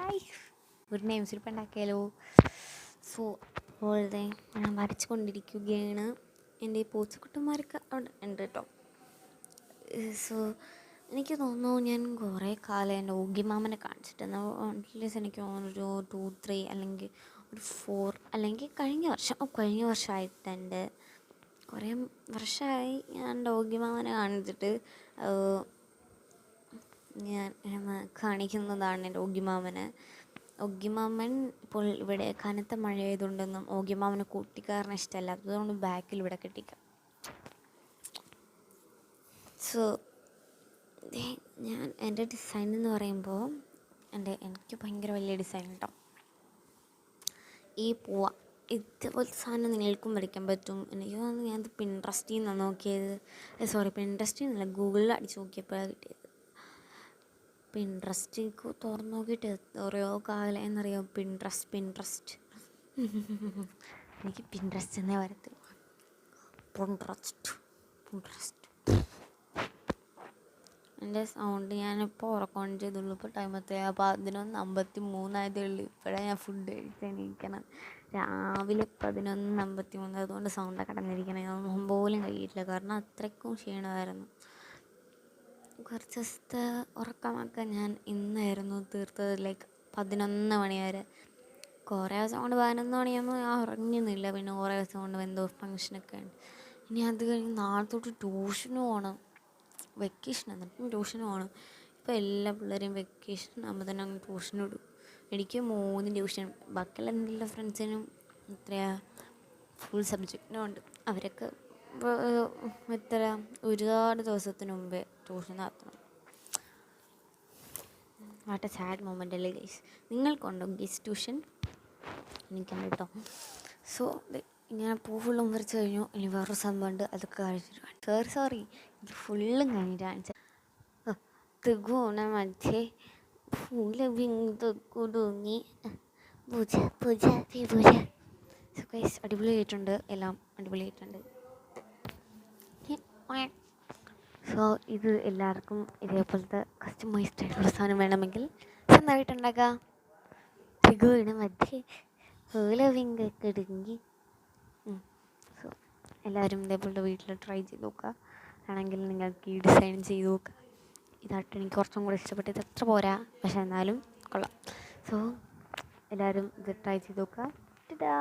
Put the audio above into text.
Guys, ഒരു name slip ഉണ്ടാക്കിയാലോ? So അതുപോലെ ഞാൻ വരച്ചുകൊണ്ടിരിക്കുകയാണ്. എൻ്റെ ഈ പൂച്ചക്കുട്ടന്മാർക്ക് അവിടെ ഉണ്ട് കേട്ടോ. സോ എനിക്ക് തോന്നുന്നു ഞാൻ കുറേ കാലം എൻ്റെ ഓഗിമാമനെ കാണിച്ചിട്ട് അറ്റ്ലീസ്റ്റ് എനിക്ക് തോന്നുന്നു ഒരു 2-3 അല്ലെങ്കിൽ ഒരു 4 അല്ലെങ്കിൽ കഴിഞ്ഞ വർഷമായിട്ടുണ്ട്. കുറേ വർഷമായി ഞാൻ എൻ്റെ ഓഗിമാമനെ കാണിച്ചിട്ട്. ഞാൻ കാണിക്കുന്നതാണ് എൻ്റെ ഓഗിമാമൻ ഇപ്പോൾ ഇവിടെ കനത്ത മഴ ആയതുകൊണ്ടൊന്നും ഓഗിമാമന് കൂട്ടിക്കാരനെ ഇഷ്ടമല്ല. അതുകൊണ്ട് ബാക്കിൽ ഇവിടെ കെട്ടിക്കാം. സോ ഞാൻ എൻ്റെ ഡിസൈൻ എന്ന് പറയുമ്പോൾ എനിക്ക് ഭയങ്കര വലിയ ഡിസൈൻ കേട്ടോ. ഈ പൂവ ഇതുപോലത്തെ സാധനം നിങ്ങൾക്കും വരയ്ക്കാൻ പറ്റും. എനിക്ക് തോന്നുന്നു ഞാനത് പിൻട്രസ്റ്റിൽ നിന്നാണ് നോക്കിയത്. പിൻട്രസ്റ്റിൽ നിന്നല്ല, ഗൂഗിളിൽ അടിച്ച് നോക്കിയപ്പോഴാണ് കിട്ടിയത്. പിൻട്രസ്റ്റ് തുറന്നു നോക്കിയിട്ട് ഓരോ കാലം എന്നറിയാം. പിൻട്രസ്റ്റ് എനിക്ക് പിൻട്രസ്റ്റ് എന്നേ വരത്തില്ല. പിൻട്രസ്റ്റ് എൻ്റെ സൗണ്ട് ഞാനിപ്പോൾ ഉറക്കം ചെയ്തുള്ളൂ. ഇപ്പോൾ ടൈം എത്രയാണ്? 11:53 ആയതേ ഉള്ളൂ. ഇപ്പോഴാണ് ഞാൻ ഫുഡ് കഴിച്ച് എണീക്കണം. രാവിലെ 11:53. അതുകൊണ്ട് സൗണ്ടൊക്കെ കടന്നിരിക്കണം. ഞാൻ പോലും കഴിയിട്ടില്ല, കാരണം അത്രയ്ക്കും ക്ഷീണമായിരുന്നു. കുറച്ച് ദിവസത്തെ ഉറക്കമൊക്കെ ഞാൻ ഇന്നായിരുന്നു തീർത്തത്. 11 മണി വരെ. കുറേ ദിവസം കൊണ്ട് 11 മണിയൊന്നും ഞാൻ ഉറങ്ങുന്നില്ല. പിന്നെ കുറേ ദിവസം കൊണ്ട് എന്തോ ഫങ്ഷനൊക്കെ ഉണ്ട്. ഇനി അത് കഴിഞ്ഞ് നാളെ തൊട്ട് ട്യൂഷന് പോകണം. വെക്കേഷൻ എന്നിട്ടും ട്യൂഷന് പോകണം. ഇപ്പോൾ എല്ലാ പിള്ളേരെയും വെക്കേഷൻ ആകുമ്പോൾ തന്നെ അങ്ങ് ട്യൂഷന് വിടും. എനിക്ക് 3 ട്യൂഷൻ. ബാക്കിയുള്ള എന്തെല്ലാം ഫ്രണ്ട്സിനും ഫുൾ സബ്ജക്റ്റിനും ഉണ്ട്. അവരൊക്കെ ഒരുപാട് ദിവസത്തിന് മുമ്പേ ട്യൂഷൻ നടത്തണം. വാട്ട് എ സാഡ് മൊമെൻ്റ് അല്ലേ ഗൈസ്? നിങ്ങൾക്കുണ്ടോ ഗൈസ് ട്യൂഷൻ? എനിക്കുണ്ട് കേട്ടോ. സോ ഇങ്ങനെ പൂ ഫുള്ളും വരച്ച് കഴിഞ്ഞു. ഇനി വേറൊരു സംഭവമുണ്ട്, അതൊക്കെ കഴിച്ചിട്ട് സോറി ഇത് ഫുള്ളും കഴിഞ്ഞിട്ട് കാണിച്ച ത്രികോണമധ്യേ ഫൂലബിന്ദു കുടുങ്ങി പൂജ. സോ ഗൈസ് അടിപൊളിയായിട്ടുണ്ട്, എല്ലാം അടിപൊളിയായിട്ടുണ്ട്. സോ ഇത് എല്ലാവർക്കും ഇതേപോലത്തെ കസ്റ്റമൈസ്ഡ് ആയിട്ടുള്ള സാധനം വേണമെങ്കിൽ സ്വന്തമായിട്ടുണ്ടാക്കാം. ത്രികോണമധ്യേ ഫൂലബിന്ദു കുടുങ്ങി. സോ എല്ലാവരും ഇതേപോലെ വീട്ടിൽ ട്രൈ ചെയ്ത് നോക്കുക. ആണെങ്കിൽ നിങ്ങൾക്ക് ഈ ഡിസൈൻ ചെയ്ത് നോക്കുക. ഇതായിട്ട് എനിക്ക് കുറച്ചും കൂടി ഇഷ്ടപ്പെട്ടത്. അത്ര പോരാ, പക്ഷെ എന്നാലും കൊള്ളാം. സോ എല്ലാവരും ഇത് ട്രൈ ചെയ്ത് നോക്കുക. ടാ.